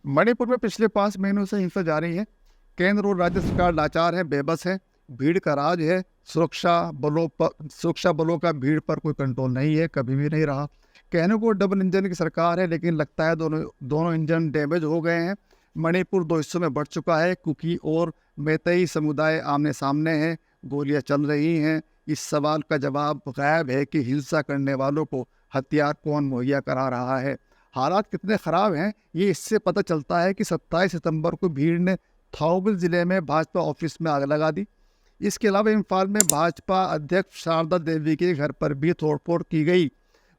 मणिपुर में पिछले 5 महीनों से हिंसा जारी है। केंद्र और राज्य सरकार लाचार है, बेबस है, भीड़ का राज है। सुरक्षा बलों का भीड़ पर कोई कंट्रोल नहीं है, कभी भी नहीं रहा। कहने को डबल इंजन की सरकार है, लेकिन लगता है दोनों दोनों इंजन डैमेज हो गए हैं। मणिपुर 2 हिस्सों में बढ़ चुका है। कुकी और मैतेई समुदाय आमने सामने हैं, गोलियां चल रही हैं। इस सवाल का जवाब गायब है कि हिंसा करने वालों को हथियार कौन मुहैया करा रहा है। हालात कितने ख़राब हैं ये इससे पता चलता है कि 27 सितंबर को भीड़ ने थाउबिल ज़िले में भाजपा ऑफिस में आग लगा दी। इसके अलावा इम्फाल में भाजपा अध्यक्ष शारदा देवी के घर पर भी तोड़फोड़ की गई।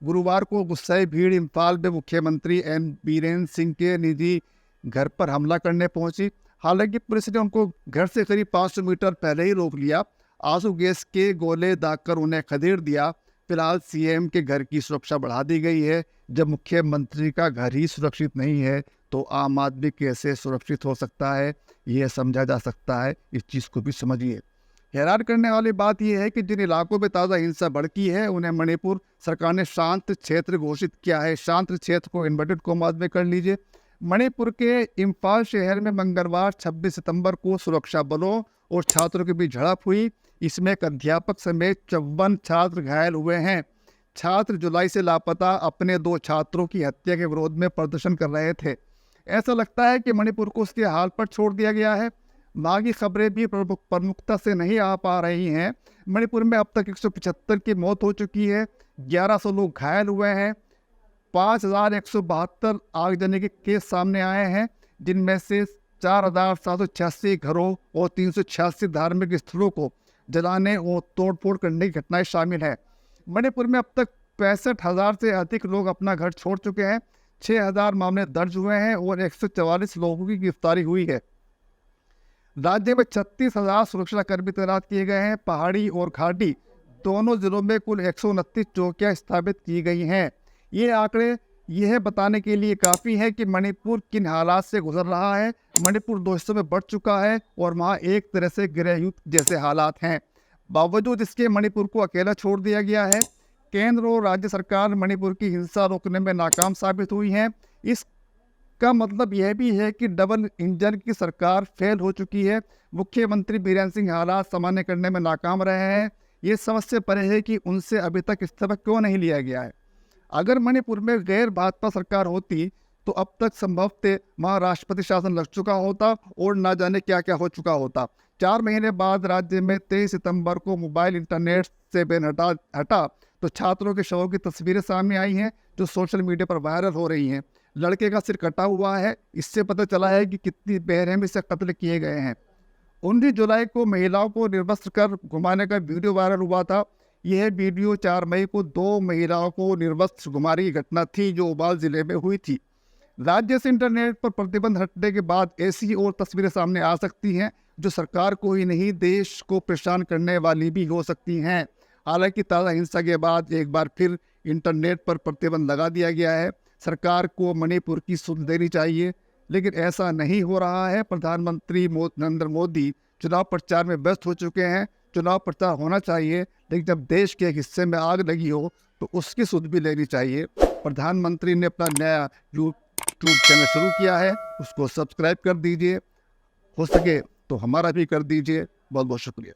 गुरुवार को गुस्साई भीड़ इम्फाल में मुख्यमंत्री एन बीरेन सिंह के निजी घर पर हमला करने पहुंची। हालांकि पुलिस ने उनको घर से करीब 500 मीटर पहले ही रोक लिया। आंसू गैस के गोले दागकर उन्हें खदेड़ दिया। फिलहाल सीएम के घर की सुरक्षा बढ़ा दी गई है। जब मुख्यमंत्री का घर ही सुरक्षित नहीं है तो आम आदमी कैसे सुरक्षित हो सकता है, यह समझा जा सकता है। इस चीज़ को भी समझिए। हैरान करने वाली बात यह है कि जिन इलाकों में ताज़ा हिंसा भड़की है उन्हें मणिपुर सरकार ने शांत क्षेत्र घोषित किया है। शांत क्षेत्र को इन्वर्टेड कॉमास में कर लीजिए। मणिपुर के इम्फाल शहर में मंगलवार 26 सितंबर को सुरक्षा बलों और छात्रों के बीच झड़प हुई। इसमें एक अध्यापक समेत 54 छात्र घायल हुए हैं। छात्र जुलाई से लापता अपने 2 छात्रों की हत्या के विरोध में प्रदर्शन कर रहे थे। ऐसा लगता है कि मणिपुर को उसके हाल पर छोड़ दिया गया है। वहाँ की खबरें भी प्रमुखता से नहीं आ पा रही हैं। मणिपुर में अब तक 175 की मौत हो चुकी है, 1100 लोग घायल हुए हैं, 5172 आगजनी के केस सामने आए हैं, जिनमें से 4786 घरों और 386 धार्मिक स्थलों को जलाने और तोड़फोड़ करने की घटनाएं शामिल है। मणिपुर में अब तक 65,000 से अधिक लोग अपना घर छोड़ चुके हैं। 6,000 मामले दर्ज हुए हैं और 144 लोगों की गिरफ्तारी हुई है। राज्य में 36,000 सुरक्षाकर्मी तैनात किए गए हैं। पहाड़ी और घाटी दोनों जिलों में कुल 129 चौकियां स्थापित की गई हैं। ये आंकड़े यह बताने के लिए काफ़ी है कि मणिपुर किन हालात से गुजर रहा है। मणिपुर 2 हिस्सों में बढ़ चुका है और वहाँ एक तरह से गृह युद्ध जैसे हालात हैं। बावजूद इसके मणिपुर को अकेला छोड़ दिया गया है। केंद्र और राज्य सरकार मणिपुर की हिंसा रोकने में नाकाम साबित हुई हैं। इसका मतलब यह भी है कि डबल इंजन की सरकार फेल हो चुकी है। मुख्यमंत्री बीरेन सिंह हालात सामान्य करने में नाकाम रहे हैं। ये समझ से परे है कि उनसे अभी तक इस्तीफा क्यों नहीं लिया गया है। अगर मणिपुर में गैर भाजपा सरकार होती तो अब तक संभवतः वहाँ राष्ट्रपति शासन लग चुका होता और ना जाने क्या क्या हो चुका होता। 4 महीने बाद राज्य में 23 सितंबर को मोबाइल इंटरनेट से बैन हटा तो छात्रों के शवों की तस्वीरें सामने आई हैं जो सोशल मीडिया पर वायरल हो रही हैं। लड़के का सिर कटा हुआ है। इससे पता चला है कि कितनी बेरहमी से कत्ल किए गए हैं। 19 जुलाई को महिलाओं को निर्वस्त्र कर घुमाने का वीडियो वायरल हुआ था। यह वीडियो 4 मई को 2 महिलाओं को निर्वस्त्र घुमाने की घटना थी जो उबाल जिले में हुई थी। राज्य से इंटरनेट पर प्रतिबंध हटने के बाद ऐसी और तस्वीरें सामने आ सकती हैं जो सरकार को ही नहीं देश को परेशान करने वाली भी हो सकती हैं। हालांकि ताज़ा हिंसा के बाद एक बार फिर इंटरनेट पर प्रतिबंध लगा दिया गया है। सरकार को मणिपुर की सुध देनी चाहिए, लेकिन ऐसा नहीं हो रहा है। प्रधानमंत्री नरेंद्र मोदी चुनाव प्रचार में व्यस्त हो चुके हैं। चुनाव प्रचार होना चाहिए, लेकिन जब देश के एक हिस्से में आग लगी हो तो उसकी सुध भी लेनी चाहिए। प्रधानमंत्री ने अपना नया यूट्यूब चैनल शुरू किया है, उसको सब्सक्राइब कर दीजिए। हो सके तो हमारा भी कर दीजिए। बहुत बहुत शुक्रिया।